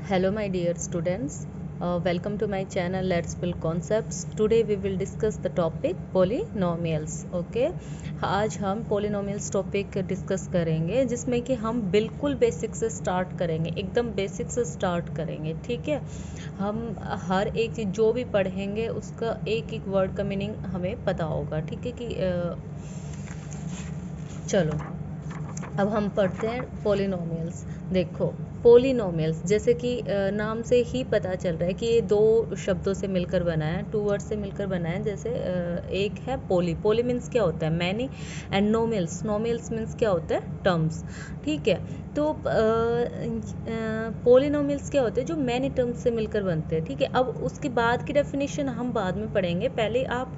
Hello my dear students, welcome to my channel Let's Build Concepts. Today we will discuss the topic polynomials. Okay, आज हम polynomials topic discuss करेंगे जिसमें कि हम बिल्कुल basic से स्टार्ट करेंगे, एकदम बेसिक से स्टार्ट करेंगे. ठीक है, हम हर एक चीज़ जो भी पढ़ेंगे उसका एक एक वर्ड का मीनिंग हमें पता होगा. ठीक है कि चलो अब हम पढ़ते हैं पोलिनोमियल्स. देखो पोलिनोमियल्स जैसे कि नाम से ही पता चल रहा है कि ये दो शब्दों से मिलकर बना है, टू वर्ड से मिलकर बना है. जैसे एक है पोली. पोली मीन्स क्या होता है? मैनी. एंड नोमियल्स. नोमियल्स मीन्स क्या होता है? टर्म्स. ठीक है, तो पोलिनोमियल्स क्या होते हैं? जो मैनी टर्म्स से मिलकर बनते हैं. ठीक है, अब उसके बाद की डेफिनेशन हम बाद में पढ़ेंगे. पहले आप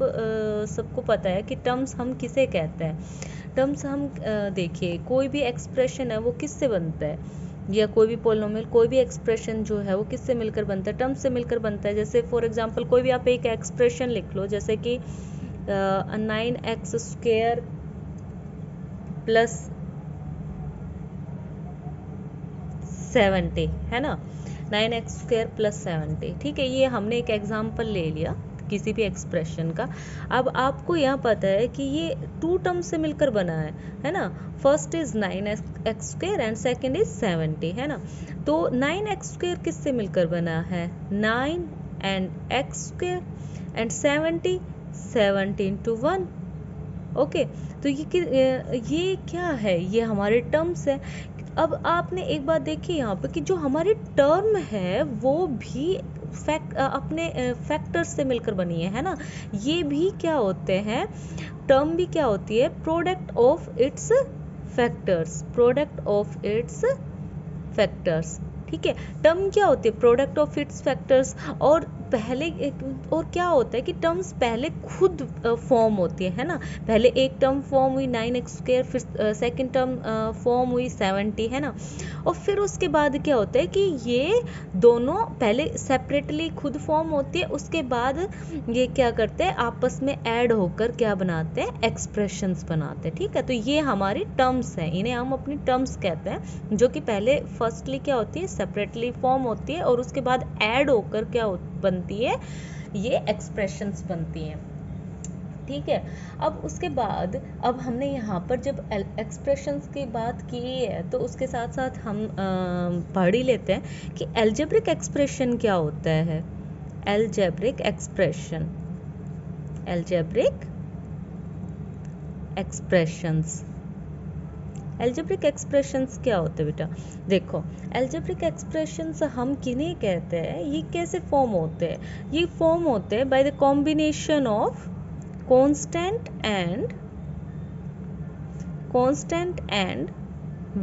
सबको पता है कि टर्म्स हम किसे कहते हैं. टर्म्स हम देखिए, कोई भी एक्सप्रेशन है वो किससे बनता है, या कोई भी पोलिनोमियल, कोई भी एक्सप्रेशन जो है वो किससे मिलकर बनता है? टर्म्स से मिलकर बनता है. जैसे फॉर एग्जांपल कोई भी आप एक एक्सप्रेशन लिख लो, जैसे कि 9x² प्लस 70 है ना. 9x² plus 70. ठीक है, ये हमने एक एग्जाम्पल ले लिया किसी भी एक्सप्रेशन का. अब आपको यहाँ पता है कि ये टू टर्म से मिलकर बना है ना. First is 9x² and second is 70 है ना. तो 9x² किससे मिलकर बना है? 9 and x² and 70 into 1. Okay, तो ये क्या है? ये हमारे टर्म्स है. अब आपने एक बात देखी यहाँ पे कि जो हमारी टर्म है वो भी अपने फैक्टर्स से मिलकर बनी है ना. ये भी क्या होते हैं? टर्म भी क्या होती है? Product of its factors. Product of its factors. ठीक है, टर्म क्या होती है? Product of its factors. और क्या होता है कि टर्म्स पहले खुद फॉर्म होती है ना. पहले एक टर्म फॉर्म हुई 9x², फिर सेकंड टर्म फॉर्म हुई 70 है ना. और फिर उसके बाद क्या होता है कि ये दोनों पहले सेपरेटली खुद फॉर्म होती है, उसके बाद ये क्या करते हैं? आपस में ऐड होकर क्या बनाते हैं? एक्सप्रेशंस बनाते हैं. ठीक है, तो ये हमारी टर्म्स हैं, इन्हें हम अपनी टर्म्स कहते हैं, जो कि पहले फर्स्टली क्या होती है? सेपरेटली फॉर्म होती है और उसके बाद ऐड होकर क्या बनती है? ये एक्सप्रेशंस बनती हैं. ठीक है, अब उसके बाद अब हमने यहाँ पर जब एक्सप्रेशंस की बात की है तो उसके साथ साथ हम पढ़ ही लेते हैं कि एल्जेब्रिक एक्सप्रेशन क्या होता है. Algebraic expression. Algebraic expressions. Algebraic expressions क्या होते हैं बेटा? देखो, एल्जेब्रिक एक्सप्रेशंस हम किन्हें कहते हैं? ये कैसे फॉर्म होते हैं? ये फॉर्म होते हैं by the combination of constant and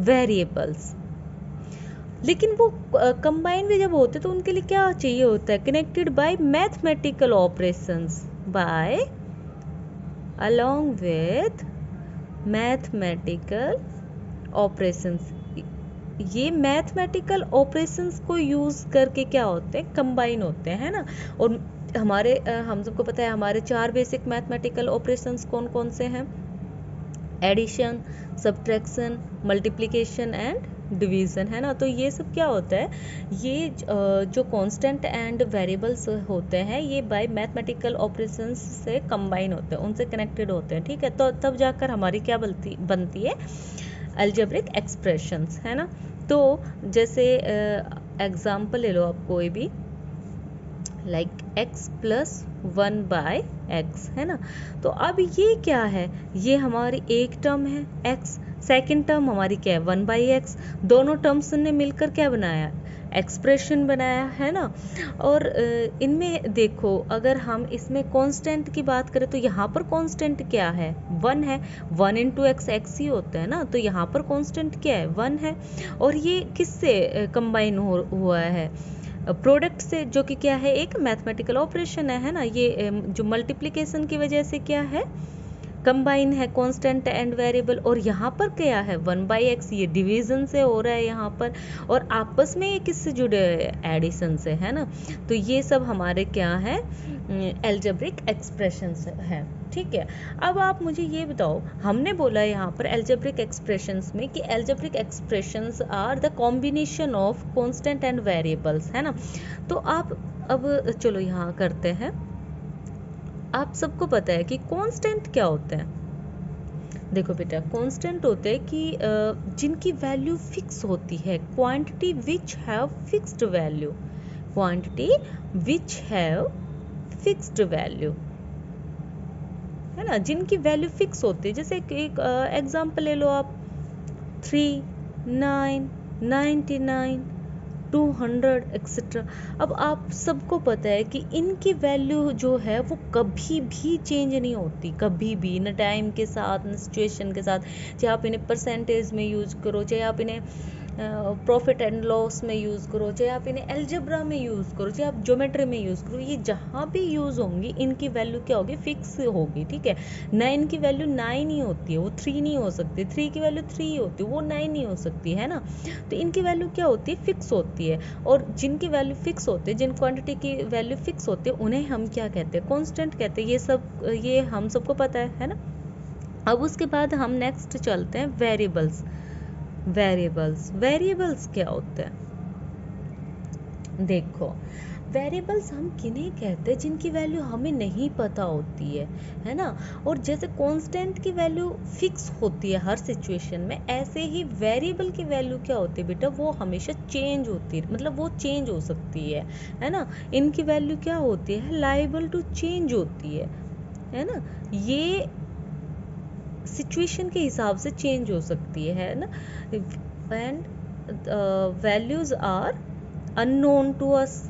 variables. लेकिन वो कंबाइन भी जब होते तो उनके लिए क्या चाहिए होता है? Connected by mathematical operations. By along with mathematical operations. ये मैथमेटिकल ऑपरेशंस को यूज करके क्या होते हैं? कंबाइन होते हैं ना. और हम सबको पता है हमारे 4 बेसिक मैथमेटिकल ऑपरेशंस कौन कौन से हैं? Addition, subtraction, multiplication and division है ना. तो ये सब क्या होता है? ये जो कांस्टेंट एंड वेरिएबल्स होते हैं ये बाय मैथमेटिकल ऑपरेशंस से कंबाइन होते हैं, उनसे कनेक्टेड होते हैं. ठीक है, तो तब जाकर हमारी क्या बनती है? एल्जेब्रिक एक्सप्रेशंस है ना. तो जैसे एग्जाम्पल ले लो आप कोई भी, लाइक x + 1/x है ना. तो अब ये क्या है? ये हमारी एक टर्म है x, सेकेंड टर्म हमारी क्या है? 1/x. दोनों टर्म्स ने मिलकर क्या बनाया? एक्सप्रेशन बनाया है ना. और इनमें देखो, अगर हम इसमें कांस्टेंट की बात करें तो यहाँ पर कांस्टेंट क्या है? 1 है. 1 × x ही होता है ना. तो यहाँ पर कांस्टेंट क्या है? 1 है. और ये किससे कंबाइन हुआ है? प्रोडक्ट से, जो कि क्या है? एक मैथमेटिकल ऑपरेशन है ना. ये जो मल्टीप्लिकेशन की वजह से क्या है? कंबाइन है कांस्टेंट एंड वेरिएबल. और यहाँ पर क्या है? 1/x. ये डिवीजन से हो रहा है यहाँ पर. और आपस में ये किससे जुड़े हुए? एडिशन से है ना. तो ये सब हमारे क्या है? एल्जेब्रिक एक्सप्रेशंस है. ठीक है। अब आप मुझे ये बताओ, हमने बोला यहाँ पर एल्जेब्रिक एक्सप्रेशंस में कि algebraic expressions are the combination of constant and variables, है ना। तो आप अब चलो यहाँ करते हैं। आप सबको पता है कि कांस्टेंट क्या होते हैं। देखो बेटा, कांस्टेंट होते हैं कि जिनकी वैल्यू फिक्स होती है, quantity which have fixed value, quantity which have fixed value, है ना, जिनकी वैल्यू फिक्स होती है। जैसे एक एग्जांपल ले लो आप, 3, 9, 99, 200 एक्सेट्रा। अब आप सबको पता है कि इनकी वैल्यू जो है वो कभी भी चेंज नहीं होती, कभी भी, न टाइम के साथ न सिचुएशन के साथ। चाहे आप इन्हें परसेंटेज में यूज़ करो, चाहे आप इन्हें प्रॉफिट एंड लॉस में यूज़ करो, चाहे आप इन्हें एल्जेब्रा में यूज़ करो, चाहे आप ज्योमेट्री में यूज़ करो, ये जहाँ भी यूज़ होंगी इनकी वैल्यू क्या होगी, फिक्स होगी, ठीक है। 9 की वैल्यू 9 ही होती है, वो 3 नहीं हो सकती। 3 की वैल्यू 3 होती है, वो 9 नहीं हो सकती, है ना। तो इनकी वैल्यू क्या होती है, फिक्स होती है। और जिनकी वैल्यू फिक्स होती है, जिन क्वांटिटी की वैल्यू फिक्स होती है, उन्हें हम क्या कहते हैं, कांस्टेंट कहते हैं। ये हम सबको पता है ना। अब उसके बाद हम नेक्स्ट चलते हैं वेरिएबल्स। वेरिएबल्स क्या होते हैं, देखो, वेरिएबल्स हम किन्हें कहते हैं, जिनकी वैल्यू हमें नहीं पता होती है ना। और जैसे कांस्टेंट की वैल्यू फिक्स होती है हर सिचुएशन में, ऐसे ही वेरिएबल की वैल्यू क्या होती है बेटा, वो हमेशा चेंज होती है, मतलब वो चेंज हो सकती है ना। इनकी वैल्यू क्या होती है, लायबल टू चेंज होती है ना। ये सिचुएशन के हिसाब से चेंज हो सकती है ना। And values are unknown to us,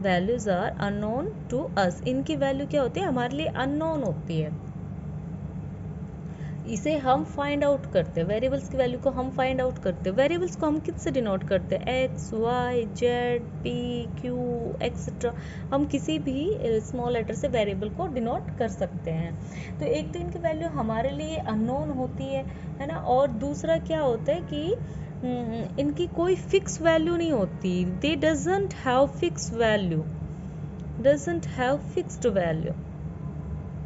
values are unknown to us. इनकी वैल्यू क्या होती है, हमारे लिए अननोन होती है। इसे हम फाइंड आउट करते हैं, वेरिएबल्स की वैल्यू को हम फाइंड आउट करते हैं। वेरिएबल्स को हम किससे डिनोट करते हैं, x, y, z, p, q etcetera. हम किसी भी स्मॉल लेटर से वेरिएबल को डिनोट कर सकते हैं। तो एक तो इनकी वैल्यू हमारे लिए अननोन होती है ना। और दूसरा क्या होता है कि इनकी कोई फिक्स वैल्यू नहीं होती, दे doesn't have fix value, doesn't have fixed value,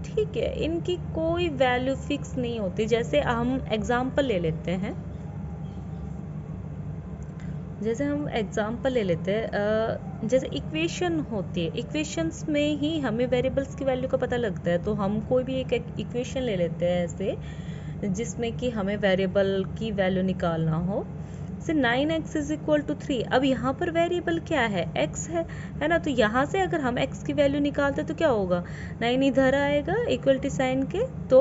ठीक है। इनकी कोई वैल्यू फिक्स नहीं होती। जैसे हम एग्जांपल ले लेते हैं, जैसे इक्वेशन होती है, इक्वेशंस में ही हमें वेरिएबल्स की वैल्यू का पता लगता है। तो हम कोई भी एक इक्वेशन ले लेते हैं ऐसे, जिसमें कि हमें वेरिएबल की वैल्यू निकालना हो। से 9x इज इक्वल टू 3। अब यहाँ पर वेरिएबल क्या है, x है ना। तो यहाँ से अगर हम x की वैल्यू निकालते तो क्या होगा, 9 इधर आएगा इक्वलिटी साइन के, तो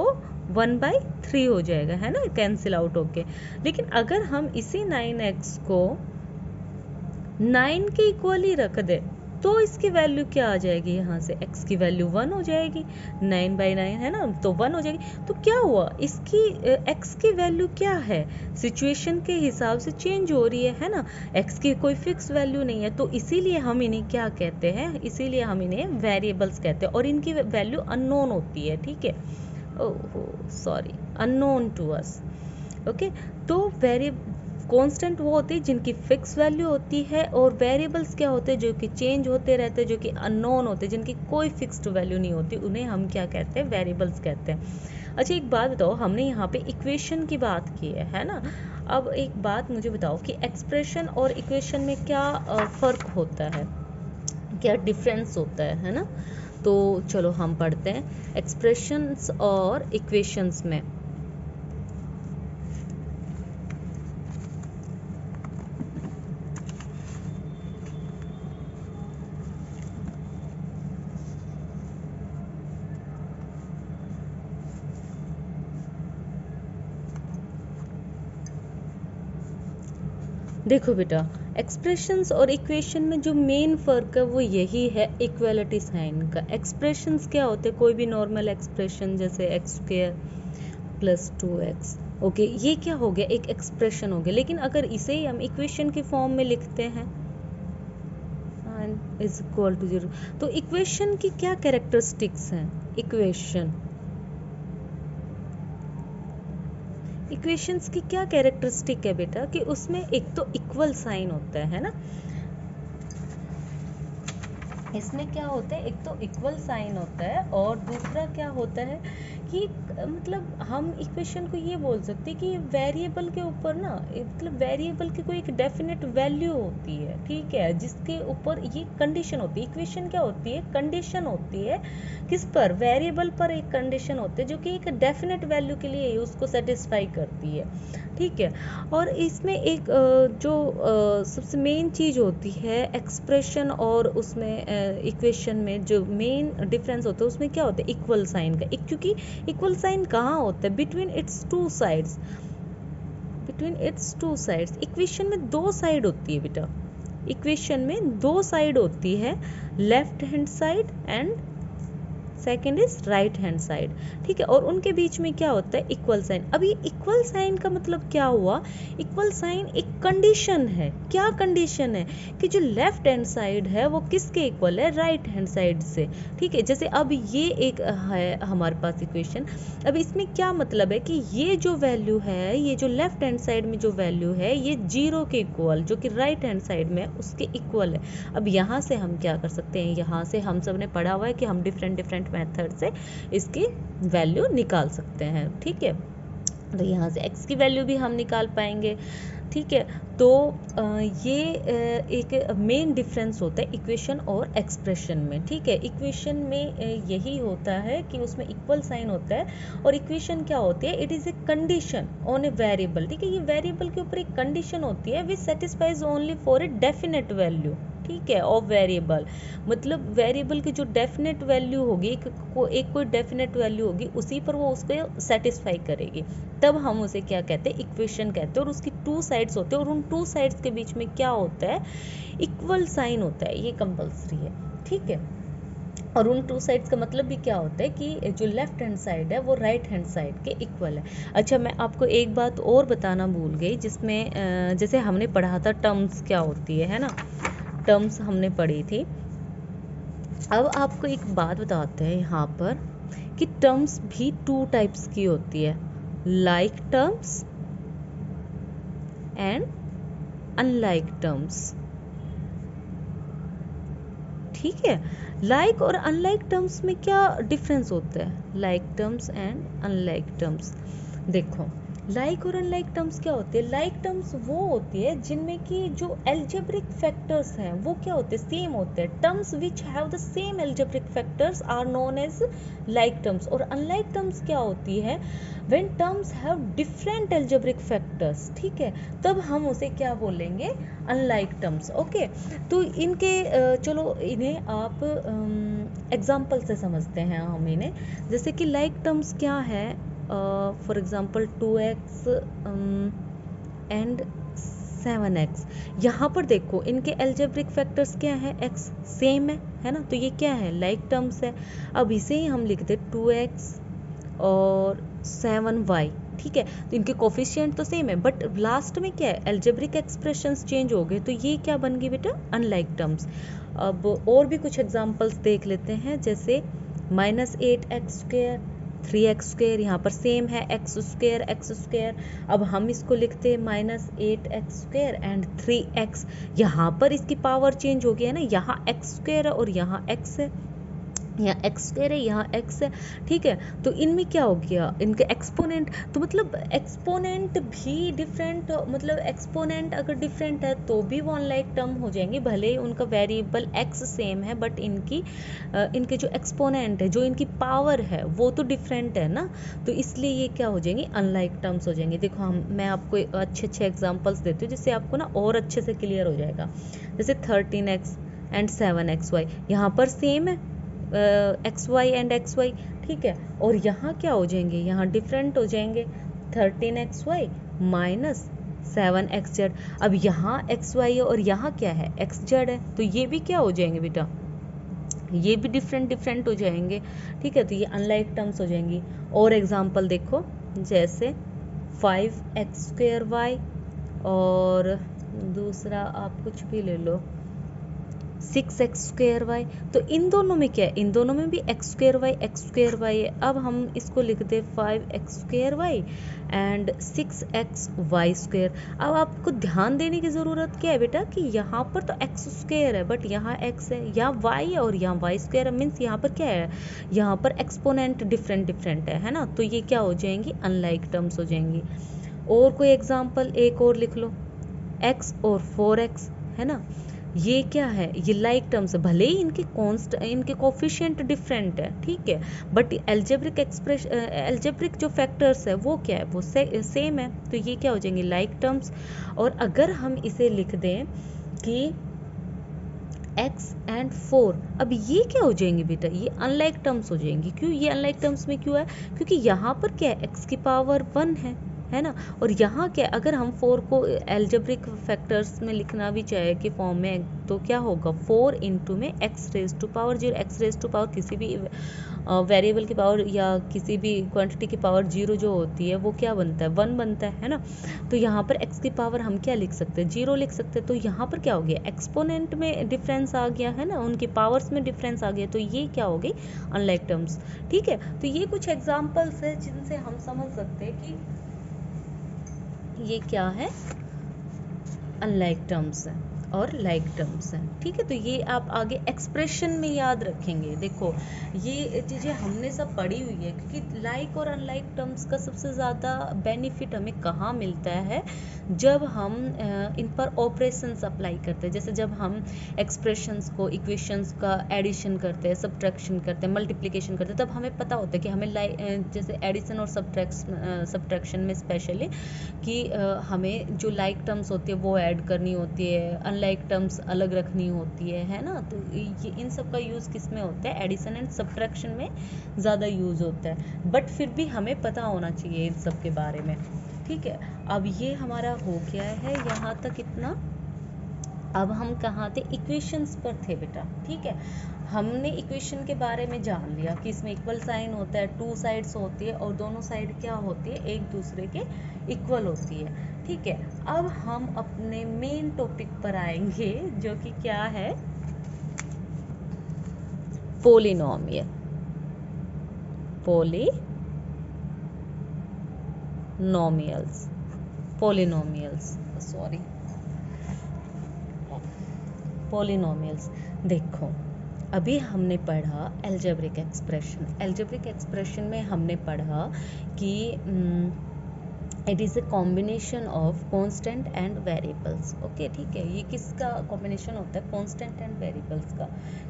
1/3 हो जाएगा, है ना, कैंसिल आउट होके। लेकिन अगर हम इसी 9x को 9 के इक्वल ही रख दे तो इसकी वैल्यू क्या आ जाएगी, यहाँ से x की वैल्यू 1 हो जाएगी, 9/9 है ना, तो 1 हो जाएगी। तो क्या हुआ, इसकी x की वैल्यू क्या है, सिचुएशन के हिसाब से चेंज हो रही है ना। x की कोई फिक्स वैल्यू नहीं है, तो इसीलिए हम इन्हें क्या कहते हैं, इसीलिए हम इन्हें वेरिएबल्स कहते हैं। और इनकी वैल्यू अननोन होती है, ठीक है, अननोन टू अस, ओके। तो कांस्टेंट वो होती है जिनकी फिक्स वैल्यू होती है, और वेरिएबल्स क्या होते हैं, जो कि चेंज होते रहते हैं, जो कि अननोन होते हैं, जिनकी कोई फिक्स्ड वैल्यू नहीं होती, उन्हें हम क्या कहते हैं, वेरिएबल्स कहते हैं। अच्छा, एक बात बताओ, हमने यहाँ पे इक्वेशन की बात की है ना। अब एक बात मुझे बताओ कि एक्सप्रेशन और इक्वेशन में क्या फ़र्क होता है, क्या डिफरेंस होता है ना। तो चलो हम पढ़ते हैं एक्सप्रेशंस और इक्वेशंस में। देखो बेटा, एक्सप्रेशंस और इक्वेशन में जो मेन फ़र्क है वो यही है, इक्वलिटी साइन का। एक्सप्रेशंस क्या होते हैं, कोई भी नॉर्मल एक्सप्रेशन, जैसे x² + 2x, ओके, ये क्या हो गया, एक एक्सप्रेशन हो गया। लेकिन अगर इसे ही हम इक्वेशन के फॉर्म में लिखते हैं इज इक्वल टू 0, तो इक्वेशन की क्या कैरेक्टरिस्टिक्स हैं, इक्वेशंस की क्या कैरेक्टरिस्टिक है बेटा, कि उसमें एक तो इक्वल साइन होता है ना। इसमें क्या होता है, एक तो इक्वल साइन होता है और दूसरा क्या होता है कि मतलब हम इक्वेशन को ये बोल सकते हैं कि वेरिएबल के ऊपर ना, मतलब वेरिएबल की कोई एक डेफिनेट वैल्यू होती है, ठीक है, जिसके ऊपर ये कंडीशन होती है। इक्वेशन क्या होती है, कंडीशन होती है, किस पर, वेरिएबल पर एक कंडीशन होती है जो कि एक डेफिनेट वैल्यू के लिए उसको सेटिस्फाई करती है, ठीक है। और इसमें एक जो सबसे मेन चीज़ होती है एक्सप्रेशन और उसमें इक्वेशन में जो मेन डिफरेंस होता है उसमें क्या होता है, इक्वल साइन का। क्योंकि इक्वल साइन कहाँ होता है, between its two sides, between its two sides. Equation में दो साइड होती है बेटा, इक्वेशन में दो साइड होती है, left hand side and second is right hand side, ठीक है। और उनके बीच में क्या होता है, इक्वल साइन। अब ये इक्वल साइन का मतलब क्या हुआ, इक्वल साइन एक कंडीशन है। क्या कंडीशन है कि जो लेफ्ट हैंड साइड है वो किसके इक्वल है, राइट हैंड साइड से, ठीक है। जैसे अब ये एक है हमारे पास इक्वेशन, अब इसमें क्या मतलब है कि ये जो वैल्यू है, ये जो लेफ्ट हैंड साइड में जो वैल्यू है ये 0 के इक्वल, जो कि राइट हैंड साइड में उसके इक्वल है। अब यहाँ से हम क्या कर सकते हैं, यहाँ से हम सब ने पढ़ा हुआ है कि हम डिफरेंट डिफरेंट मेथड से इसकी वैल्यू निकाल सकते हैं, ठीक है। तो यहाँ से x की वैल्यू भी हम निकाल पाएंगे, ठीक है। तो ये एक मेन डिफरेंस होता है इक्वेशन और एक्सप्रेशन में, ठीक है। इक्वेशन में यही होता है कि उसमें इक्वल साइन होता है, और इक्वेशन क्या होती है, it is a condition on a variable, ठीक है। ये वेरिएबल के ऊपर एक कंडीशन होती है विच satisfies only for a definite value, ठीक है, ऑफ वेरिएबल। मतलब वेरिएबल की जो डेफिनेट वैल्यू होगी, एक कोई डेफिनेट वैल्यू होगी, उसी पर वो उसको सेटिस्फाई करेगी, तब हम उसे क्या कहते हैं, इक्वेशन कहते हैं। और उसकी टू साइड्स होते हैं, और उन टू साइड्स के बीच में क्या होता है, इक्वल साइन होता है, ये कंपल्सरी है, ठीक है। और उन टू साइड्स का मतलब भी क्या होता है कि जो लेफ्ट हैंड साइड है वो राइट हैंड साइड के इक्वल है। अच्छा, मैं आपको एक बात और बताना भूल गई, जिसमें जैसे हमने पढ़ा था टर्म्स क्या होती है ना, टर्म्स हमने पढ़ी थी। अब आपको एक बात बताते हैं यहाँ पर कि टर्म्स भी टू टाइप्स की होती है, like terms and unlike terms, ठीक है। लाइक और अनलाइक टर्म्स में क्या डिफरेंस होता है, like terms and unlike terms. देखो, लाइक और अनलाइक टर्म्स क्या होते हैं, लाइक टर्म्स वो होती है जिनमें कि जो एल्जेब्रिक फैक्टर्स हैं वो क्या होते हैं, सेम होते हैं। Terms which have the same algebraic factors are known as like terms. और अनलाइक टर्म्स क्या होती है, when terms have different algebraic factors, ठीक है, तब हम उसे क्या बोलेंगे, अनलाइक टर्म्स, ओके। तो इनके चलो इन्हें आप एग्जाम्पल से समझते हैं हम इन्हें। जैसे कि लाइक टर्म्स क्या है, for example 2x and 7x। यहाँ पर देखो इनके एल्जेब्रिक फैक्टर्स क्या है, x सेम है ना, तो ये क्या है, लाइक टर्म्स है। अब इसे ही हम लिखते 2x और 7y, ठीक है, तो इनके कोफिशिएंट तो सेम है, बट लास्ट में क्या है, एल्जेब्रिक एक्सप्रेशंस चेंज हो गए, तो ये क्या बन गई बेटा, अनलाइक टर्म्स। अब और भी कुछ एग्जांपल्स देख लेते हैं, जैसे -8x², 3x², यहाँ पर सेम है x²। अब हम इसको लिखते हैं -8x² एंड 3x, यहाँ पर इसकी पावर चेंज हो गया है ना, यहाँ x² है और यहाँ x है, यहाँ x² है, यहाँ x है, ठीक है। तो इनमें क्या हो गया, इनके एक्सपोनेंट, तो मतलब एक्सपोनेंट भी डिफरेंट, मतलब एक्सपोनेंट अगर डिफरेंट है तो भी वो अनलाइक टर्म हो जाएंगे, भले ही उनका वेरिएबल x सेम है, बट इनके जो एक्सपोनेंट है, जो इनकी पावर है वो तो डिफरेंट है ना, तो इसलिए ये क्या हो जाएंगे, अनलाइक टर्म्स हो जाएंगे। देखो मैं आपको अच्छे अच्छे एग्जाम्पल्स देती हूँ जिससे आपको ना और अच्छे से क्लियर हो जाएगा। जैसे 13x एंड 7xy, यहाँ पर सेम है xy एंड xy, ठीक है, और यहाँ क्या हो जाएंगे, यहाँ डिफरेंट हो जाएंगे, 13xy माइनस 7xz। अब यहाँ xy है और यहाँ क्या है, xz है, तो ये भी क्या हो जाएंगे बेटा, ये भी डिफरेंट हो जाएंगे, ठीक है, तो ये अनलाइक टर्म्स हो जाएंगी। और एग्जांपल देखो, जैसे 5x² y और दूसरा आप कुछ भी ले लो 6x² तो इन दोनों में क्या है, इन दोनों में भी x² है। अब हम इसको लिख दे 5x² एंड 6xy²। अब आपको ध्यान देने की ज़रूरत क्या है बेटा कि यहाँ पर तो x² है बट यहाँ x है, यहाँ y है और यहाँ y² है, मीन्स यहाँ पर क्या है, यहाँ पर एक्सपोनेंट डिफरेंट है ना। तो ये क्या हो जाएंगी, अनलाइक टर्म्स हो जाएंगी। और कोई एग्जाम्पल एक और लिख लो, x और 4x है ना, ये क्या है, ये लाइक टर्म्स है, भले ही इनके कोफिशिएंट डिफरेंट है, ठीक है, बट एल्जेब्रिक जो फैक्टर्स है वो क्या है, वो सेम है। तो ये क्या हो जाएंगे, लाइक टर्म्स। और अगर हम इसे लिख दें कि x एंड 4, अब ये क्या हो जाएंगे बेटा, ये अनलाइक टर्म्स हो जाएंगी। क्यों ये अनलाइक टर्म्स में क्यों है, क्योंकि यहाँ पर क्या है, x की पावर 1 है ना, और यहाँ क्या, अगर हम 4 को एल्जेब्रिक फैक्टर्स में लिखना भी चाहे कि फॉर्म में, तो क्या होगा, 4 इंटू में x⁻0, x⁻, किसी भी वेरिएबल की पावर या किसी भी क्वांटिटी की पावर 0 जो होती है वो क्या बनता है, 1 बनता है ना। तो यहाँ पर x की पावर हम क्या लिख सकते हैं, 0 लिख सकते हैं। तो यहाँ पर क्या हो गया, एक्सपोनेंट में डिफरेंस आ गया है ना, उनकी पावर्स में डिफरेंस आ गया, तो ये क्या हो गई, अनलाइक टर्म्स। ठीक है, तो ये कुछ एग्जाम्पल्स है जिनसे हम समझ सकते हैं कि ये क्या है, अनलाइक टर्म्स है और लाइक टर्म्स हैं। ठीक है, तो ये आप आगे एक्सप्रेशन में याद रखेंगे। देखो ये चीज़ें हमने सब पढ़ी हुई है, क्योंकि लाइक और अनलाइक टर्म्स का सबसे ज़्यादा बेनिफिट हमें कहाँ मिलता है, जब हम इन पर ऑपरेशंस अप्लाई करते हैं। जैसे जब हम एक्सप्रेशंस को, इक्वेशंस का एडिशन करते हैं, सब्ट्रैक्शन करते हैं, मल्टीप्लिकेशन करते हैं, तब हमें पता होता है कि हमें जैसे एडिशन और सब्ट्रैक्शन में स्पेशली कि हमें जो लाइक टर्म्स होती है वो ऐड करनी होती है, अनलाइक टर्म्स अलग रखनी होती है ना। तो ये इन सब का यूज़ किस में होता है, एडिशन एंड सब्ट्रैक्शन में ज़्यादा यूज़ होता है, बट फिर भी हमें पता होना चाहिए इन सब के बारे में। ठीक है, अब ये हमारा हो गया है यहाँ तक इतना। अब हम कहाँ थे, इक्वेशंस पर थे बेटा। ठीक है, हमने इक्वेशन के बारे में जान लिया कि इसमें इक्वल साइन होता है, 2 साइड्स होती है और दोनों साइड क्या होती है, एक दूसरे के इक्वल होती है। ठीक है, अब हम अपने मेन टॉपिक पर आएंगे जो कि क्या है, पोलिनोमियल। पोलिनोमियल्स। देखो अभी हमने पढ़ा एल्जेब्रिक एक्सप्रेशन में हमने पढ़ा कि it is a combination of constant and variables. Okay, ठीक है, ये किसका कॉम्बिनेशन होता है, कांस्टेंट एंड वेरिएबल्स का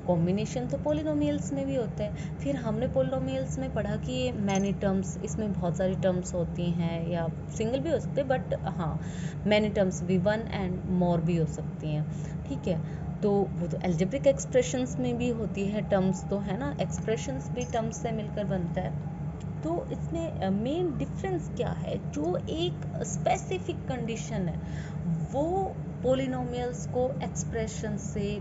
कॉम्बिनेशन। तो पोलिनोमियल्स में भी होता है। फिर हमने पोलिनोमियल्स में पढ़ा कि मैनी टर्म्स, इसमें बहुत सारी टर्म्स होती हैं, या सिंगल भी हो सकते हैं, बट हाँ मैनी टर्म्स भी, 1 एंड मोर भी हो सकती हैं। ठीक है, तो वो तो एल्जेब्रिक एक्सप्रेशंस में भी होती है टर्म्स, तो है ना, एक्सप्रेशंस भी टर्म्स से मिलकर बनता है। तो इसमें मेन डिफरेंस क्या है, जो एक स्पेसिफिक कंडीशन है वो पोलिनोमियल्स को एक्सप्रेशन से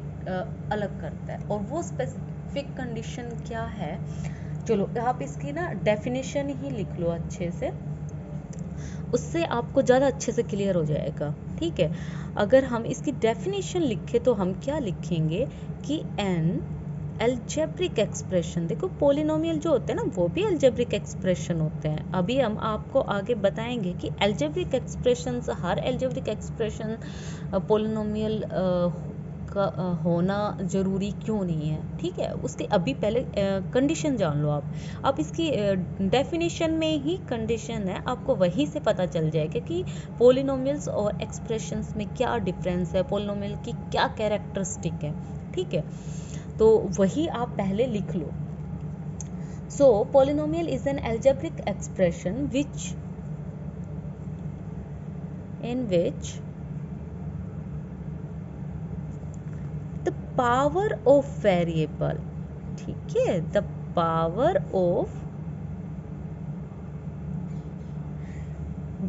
अलग करता है। और वो स्पेसिफिक कंडीशन क्या है, चलो आप इसकी ना डेफिनेशन ही लिख लो अच्छे से, उससे आपको ज़्यादा अच्छे से क्लियर हो जाएगा। ठीक है, अगर हम इसकी डेफिनेशन लिखें तो हम क्या लिखेंगे कि एन एल्जेब्रिक एक्सप्रेशन, देखो पोलिनोमियल जो होते हैं ना वो भी एल्जेब्रिक एक्सप्रेशन होते हैं। अभी हम आपको आगे बताएंगे कि एल्जेब्रिक एक्सप्रेशंस, हर एल्जेब्रिक एक्सप्रेशन पोलिनोमियल का होना ज़रूरी क्यों नहीं है। ठीक है, उसके अभी पहले कंडीशन जान लो आप इसकी डेफिनेशन में ही कंडीशन है, आपको वहीं से पता चल जाएगा कि पोलिनोमियल्स और एक्सप्रेशंस में क्या डिफरेंस है, पोलिनोमियल की क्या कैरेक्टरिस्टिक है। ठीक है, तो वही आप पहले लिख लो। So polynomial is an algebraic expression in which the power of variable, ठीक है, the power of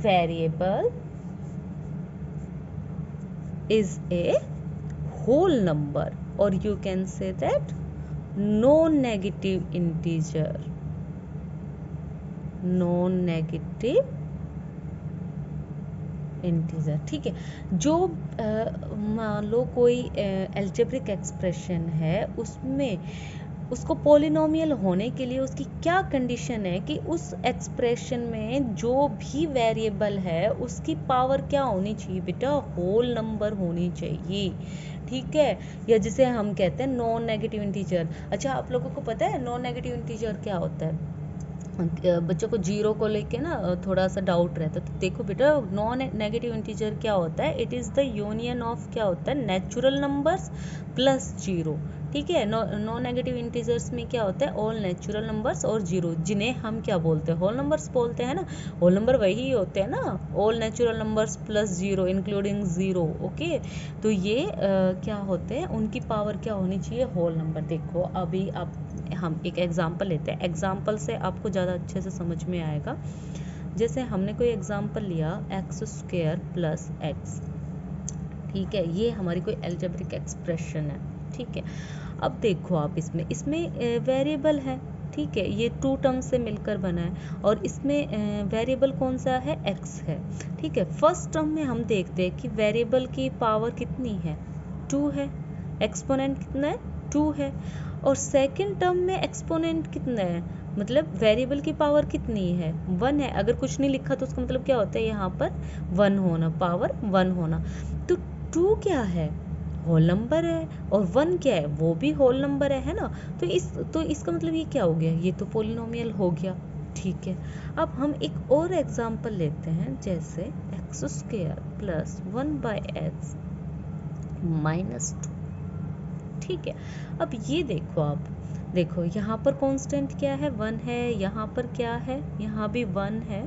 variable is a whole number, or you can say that non-negative integer, non-negative integer, ठीक है। जो मान लो कोई एल्जेब्रिक एक्सप्रेशन है, उसमें उसको पॉलिनोमियल होने के लिए उसकी क्या कंडीशन है कि उस एक्सप्रेशन में जो भी वेरिएबल है उसकी पावर क्या होनी चाहिए बेटा, होल नंबर होनी चाहिए, ठीक है। या जिसे हम कहते हैं नॉन नेगेटिव इंटीजर। अच्छा, आप लोगों को पता है नॉन नेगेटिव इंटीजर क्या होता है? बच्चों को जीरो को लेके ना थोड़ा सा डाउट रहता है, तो देखो बेटा नॉन नेगेटिव इंटीजर क्या होता है, it is the union of क्या होता है, नेचुरल नंबर्स प्लस जीरो, ठीक है। नॉन नेगेटिव इंटीजर्स में क्या होता है, ऑल नेचुरल नंबर्स और जीरो, जिन्हें हम क्या बोलते हैं, होल नंबर्स बोलते हैं ना। होल नंबर वही होते हैं ना, all natural numbers plus zero including zero, okay. तो ये क्या होते हैं, उनकी पावर क्या होनी चाहिए, होल नंबर। देखो अभी आप हम एक एग्जांपल लेते हैं, एग्जांपल से आपको ज़्यादा अच्छे से समझ में आएगा। जैसे हमने कोई एग्जांपल लिया x² प्लस x, ठीक है, ये हमारी कोई एल्जेब्रिक एक्सप्रेशन है, ठीक है। अब देखो आप इसमें वेरिएबल है, ठीक है, ये टू टर्म से मिलकर बना है और इसमें वेरिएबल कौन सा है, x है, ठीक है। फर्स्ट टर्म में हम देखते हैं कि वेरिएबल की पावर कितनी है, 2 है, एक्सपोनेंट कितना है, 2 है। और सेकंड टर्म में एक्सपोनेंट कितना है, मतलब वेरिएबल की पावर कितनी है, 1 है। अगर कुछ नहीं लिखा तो उसका मतलब क्या होता है, यहाँ पर 1 होना, पावर 1 होना। तो 2 क्या है, होल नंबर है, और 1 क्या है, वो भी होल नंबर है ना। तो इसका मतलब ये क्या हो गया, ये तो पोलिनोमियल हो गया, ठीक है। अब हम एक और एग्जांपल लेते हैं, जैसे x² प्लस 1/x माइनस 2, ठीक है। अब ये देखो आप, देखो यहाँ पर कांस्टेंट क्या है, 1 है, यहाँ पर क्या है, यहाँ भी 1 है,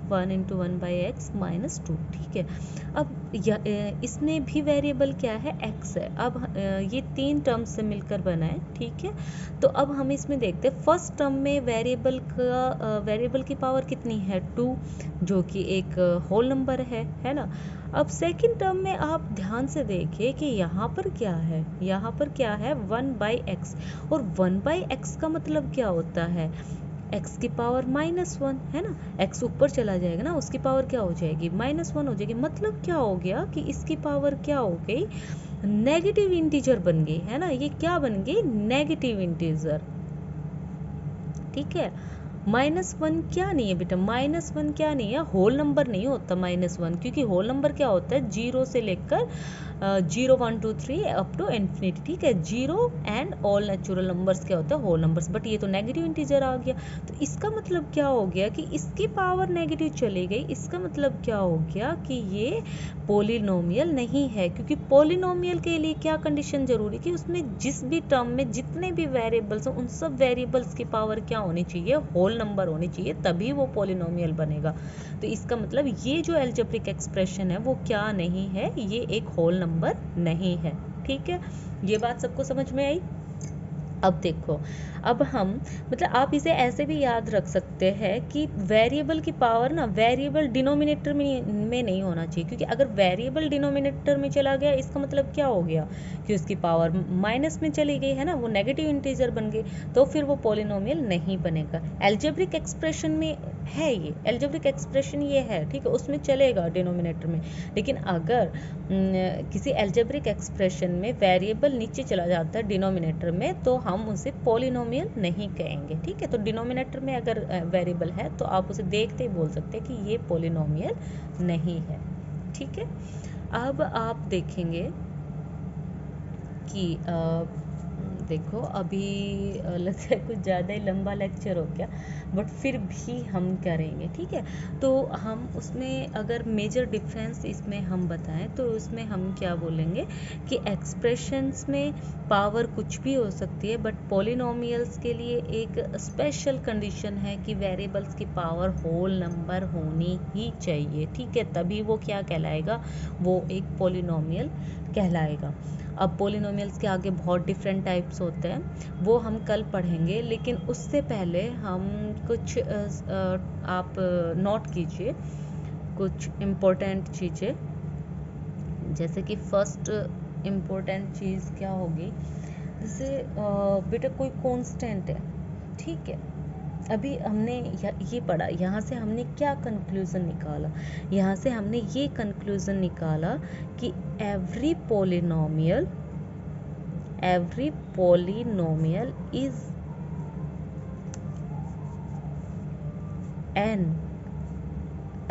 1 × 1/x माइनस 2, ठीक है। अब इसमें भी वेरिएबल क्या है, x है। अब ये 3 टर्म से मिलकर बना है, ठीक है। तो अब हम इसमें देखते हैं, फर्स्ट टर्म में वेरिएबल की पावर कितनी है, 2, जो कि एक होल नंबर है ना। अब सेकंड टर्म में आप ध्यान से देखिए कि यहाँ पर क्या है, यहाँ पर क्या है, 1/x, और 1/x का मतलब क्या होता है, x की पावर -1 है ना। x ऊपर चला जाएगा ना, उसकी पावर क्या हो जाएगी, -1 हो जाएगी। मतलब क्या हो गया कि इसकी पावर क्या हो गई, नेगेटिव इंटीजर बन गई, है ना। ये क्या बन गई, नेगेटिव इंटीजर, ठीक है। -1 क्या नहीं है बेटा, -1 क्या नहीं है, होल नंबर नहीं होता -1, क्योंकि होल नंबर क्या होता है, 0 से लेकर 0 1 2 3 अप टू इन्फिनिटी, ठीक है। 0 एंड ऑल नेचुरल नंबर्स क्या होता है, होल नंबर्स। बट ये तो नेगेटिव इंटीजर आ गया, तो इसका मतलब क्या हो गया कि इसकी पावर नेगेटिव चली गई। इसका मतलब क्या हो गया कि ये पोलिनोमियल नहीं है, क्योंकि पोलिनोमियल के लिए क्या कंडीशन जरूरी कि उसमें जिस भी टर्म में जितने भी वेरिएबल्स हो, उन सब वेरिएबल्स की पावर क्या होनी चाहिए, होल नंबर होनी चाहिए, तभी वो पोलिनोमियल बनेगा। तो इसका मतलब ये जो एल्जेब्रिक एक्सप्रेशन है वो क्या नहीं है, ये एक होल नंबर नहीं है, ठीक है। ये बात सबको समझ में आई। अब देखो, अब हम मतलब आप इसे ऐसे भी याद रख सकते हैं कि वेरिएबल की पावर ना वेरिएबल डिनोमिनेटर में नहीं होना चाहिए, क्योंकि अगर वेरिएबल डिनोमिनेटर में चला गया, इसका मतलब क्या हो गया कि उसकी पावर माइनस में चली गई, है ना, वो नेगेटिव इंटीजर बन गई, तो फिर वो पॉलिनोमियल नहीं बनेगा। एल्जेब्रिक एक्सप्रेशन में है, ये एल्जेब्रिक एक्सप्रेशन ये है, ठीक है, उसमें चलेगा डिनोमिनेटर में। लेकिन अगर किसी एल्जेब्रिक एक्सप्रेशन में वेरिएबल नीचे चला जाता है डिनोमिनेटर में, तो हम उसे पॉलिनोमियल नहीं कहेंगे, ठीक है। तो डिनोमिनेटर में अगर वेरिएबल है तो आप उसे देखते ही बोल सकते हैं कि ये पॉलिनोमियल नहीं है, ठीक है। अब आप देखेंगे कि देखो अभी लगता है कुछ ज़्यादा ही लंबा लेक्चर हो गया, बट फिर भी हम करेंगे, ठीक है। तो हम उसमें अगर मेजर डिफरेंस इसमें हम बताएं तो उसमें हम क्या बोलेंगे कि एक्सप्रेशंस में पावर कुछ भी हो सकती है, बट पॉलिनोमियल्स के लिए एक स्पेशल कंडीशन है कि वेरिएबल्स की पावर होल नंबर होनी ही चाहिए, ठीक है, तभी वो क्या कहलाएगा, वो एक पॉलिनोमियल कहलाएगा। अब पॉलिनोमियल्स के आगे बहुत डिफरेंट टाइप्स होते हैं, वो हम कल पढ़ेंगे, लेकिन उससे पहले हम कुछ आप नोट कीजिए कुछ इम्पोर्टेंट चीज़ें। जैसे कि फर्स्ट इम्पोर्टेंट चीज़ क्या होगी, जैसे बेटा कोई कांस्टेंट है, ठीक है, अभी हमने ये पढ़ा, यहाँ से हमने क्या कंक्लूजन निकाला? यहाँ से हमने ये कंक्लूजन निकाला कि every polynomial is an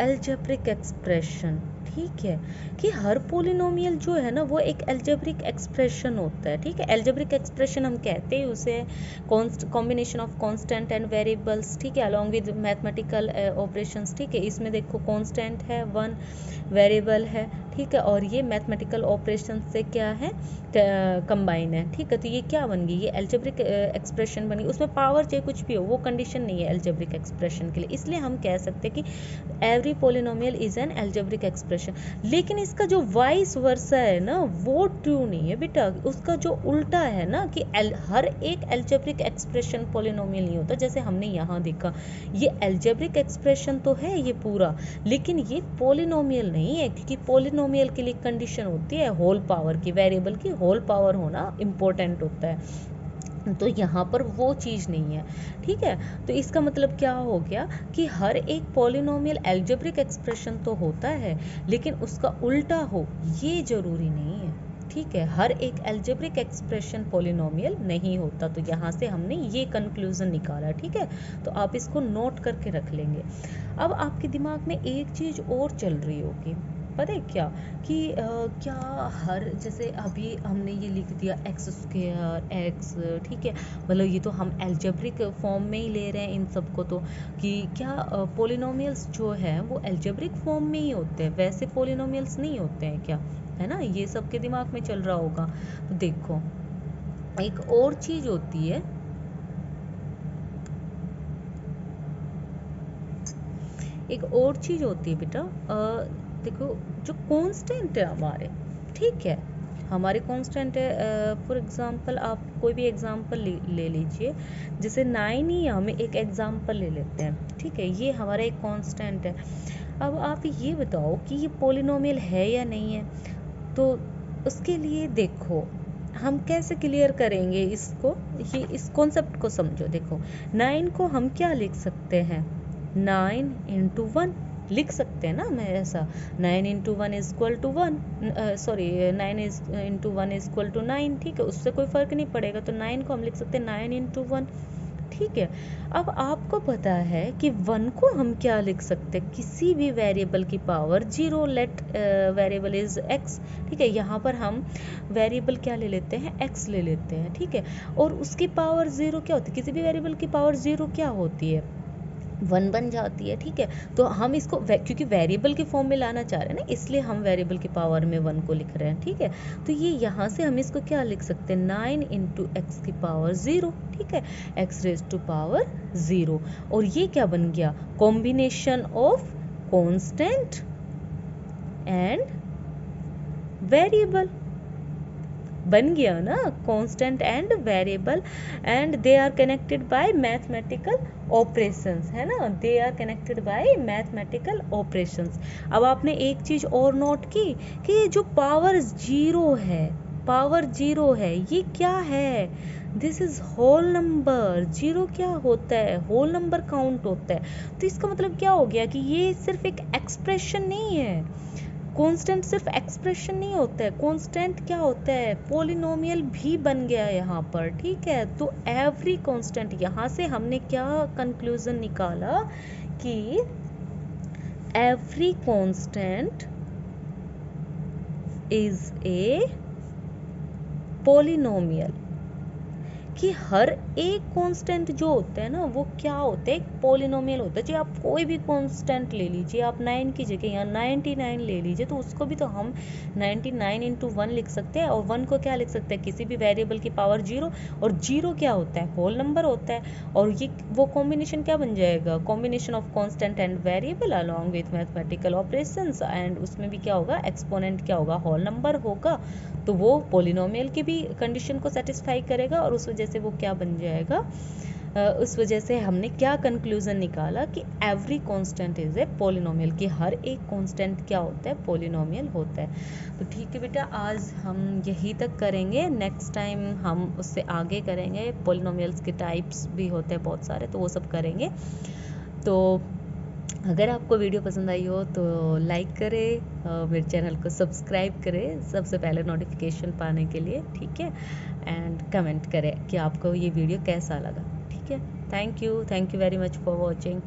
algebraic expression. ठीक है, कि हर पोलिनोमियल जो है ना वो एक अलजेब्रिक एक्सप्रेशन होता है। ठीक है, अलजेब्रिक एक्सप्रेशन हम कहते हैं उसे combination of constant and variables. ठीक है, अलोंग विद मैथमेटिकल ऑपरेशंस। ठीक है, इसमें देखो कांस्टेंट है 1, वेरिएबल है, ठीक है, और ये मैथमेटिकल ऑपरेशन से क्या है, कंबाइन है। ठीक है, तो ये क्या बन गई, ये अलजेब्रिक एक्सप्रेशन बन गई। उसमें पावर चाहे कुछ भी हो, वो कंडीशन नहीं है अलजेब्रिक एक्सप्रेशन के लिए, इसलिए हम कह सकते हैं कि every polynomial is N algebraic expression. लेकिन इसका जो वाइस वर्सा है ना वो ट्रू नहीं है बेटा, उसका जो उल्टा है ना कि हर एक अलजेब्रिक एक्सप्रेशन पोलिनोमियल नहीं होता। जैसे हमने यहाँ देखा, ये अलजेब्रिक एक्सप्रेशन तो है ये पूरा, लेकिन ये पोलिनोमियल नहीं है, क्योंकि पोलिनोमियल के लिए कंडीशन होती है होल पावर की, वेरिएबल की होल पावर होना इम्पोर्टेंट होता है, तो यहाँ पर वो चीज़ नहीं है। ठीक है, तो इसका मतलब क्या हो गया कि हर एक पॉलिनोमियल अलजेब्रिक एक्सप्रेशन तो होता है, लेकिन उसका उल्टा हो ये जरूरी नहीं है। ठीक है, हर एक अलजेब्रिक एक्सप्रेशन पॉलिनोमियल नहीं होता। तो यहाँ से हमने ये कंक्लूजन निकाला। ठीक है, तो आप इसको नोट करके रख लेंगे। अब आपके दिमाग में एक चीज़ और चल रही होगी, पता है क्या, कि क्या हर, जैसे अभी हमने ये लिख दिया x स्क्वायर x, ठीक है, मतलब ये तो हम अलजेब्रिक फॉर्म में ही ले रहे हैं इन सबको, तो कि क्या पोलिनोमियल्स जो है वो अलजेब्रिक फॉर्म में ही होते हैं, वैसे पोलिनोमियल्स नहीं होते हैं क्या, है ना, ये सबके दिमाग में चल रहा होगा। तो देखो एक और चीज होती है, एक और चीज होती है बेटा, देखो जो कांस्टेंट है हमारे, ठीक है, हमारे कांस्टेंट है, फॉर एग्जांपल आप कोई भी एग्जांपल ले लीजिए, जैसे 9 ही हम एक एग्जांपल ले लेते हैं। ठीक है, ये हमारा एक कांस्टेंट है। अब आप ये बताओ कि ये पॉलिनोमियल है या नहीं है, तो उसके लिए देखो हम कैसे क्लियर करेंगे इसको, ये इस कॉन्सेप्ट को समझो। देखो 9 को हम क्या लिख सकते हैं, 9 × 1 लिख सकते हैं ना, मैं ऐसा 9 × 1 is equal to 1, sorry 9 × 1 is equal to 9। ठीक है, उससे कोई फर्क नहीं पड़ेगा, तो 9 को हम लिख सकते हैं 9 × 1। ठीक है, अब आपको पता है कि 1 को हम क्या लिख सकते हैं, किसी भी वेरिएबल की power 0, let variable is x। ठीक है, यहाँ पर हम वेरिएबल क्या ले लेते हैं, x ले लेते हैं। ठीक है, और उसकी पावर 0 क्या होती है, किसी भी वेरिएबल की पावर 0 क्या होती है, 1 बन जाती है। ठीक है, तो हम इसको क्योंकि वेरिएबल के फॉर्म में लाना चाह रहे हैं ना, इसलिए हम वेरिएबल की पावर में 1 को लिख रहे हैं। ठीक है, तो ये यहाँ से हम इसको क्या लिख सकते हैं, 9 × x की पावर 0। ठीक है, x रेज़ टू पावर 0, और ये क्या बन गया, combination of constant and variable बन गया ना, constant and variable, and they are connected by mathematical operations, है ना, they are connected by mathematical operations. अब आपने एक चीज और नोट की कि जो पावर 0 है ये क्या है, दिस इज होल नंबर। 0 क्या होता है, होल नंबर काउंट होता है। तो इसका मतलब क्या हो गया कि ये सिर्फ एक एक्सप्रेशन नहीं है, कांस्टेंट सिर्फ एक्सप्रेशन नहीं होता है, कांस्टेंट क्या होता है, पॉलिनोमियल भी बन गया यहाँ पर। ठीक है, तो एवरी कांस्टेंट, यहाँ से हमने क्या कंक्लूजन निकाला कि every constant is a polynomial, कि हर एक कांस्टेंट जो होता है ना वो क्या होता है, एक पॉलिनोमियल होता है। चाहे आप कोई भी कांस्टेंट ले लीजिए, आप 9 की जगह यहाँ 99 ले लीजिए, तो उसको भी तो हम 99 × 1 लिख सकते हैं, और 1 को क्या लिख सकते हैं, किसी भी वेरिएबल की पावर 0, और 0 क्या होता है, होल नंबर होता है। और ये वो कॉम्बिनेशन क्या बन जाएगा, combination of constant and variable along with mathematical operations, and उसमें भी क्या होगा, एक्सपोनेंट क्या होगा, होल नंबर होगा, तो वो पॉलिनोमियल की भी कंडीशन को सेटिस्फाई करेगा, और उस वजह से वो क्या बन जाएगा, उस वजह से हमने क्या कंक्लूज़न निकाला कि every constant is a polynomial, कि हर एक कांस्टेंट क्या होता है, पॉलिनोमियल होता है। तो ठीक है बेटा, आज हम यही तक करेंगे, नेक्स्ट टाइम हम उससे आगे करेंगे। पॉलिनोमियल्स के टाइप्स भी होते हैं बहुत सारे, तो वो सब करेंगे। तो अगर आपको वीडियो पसंद आई हो तो लाइक करें, मेरे चैनल को सब्सक्राइब करें सबसे पहले नोटिफिकेशन पाने के लिए, ठीक है। एंड कमेंट करें कि आपको ये वीडियो कैसा लगा, ठीक है। Thank you very much for watching.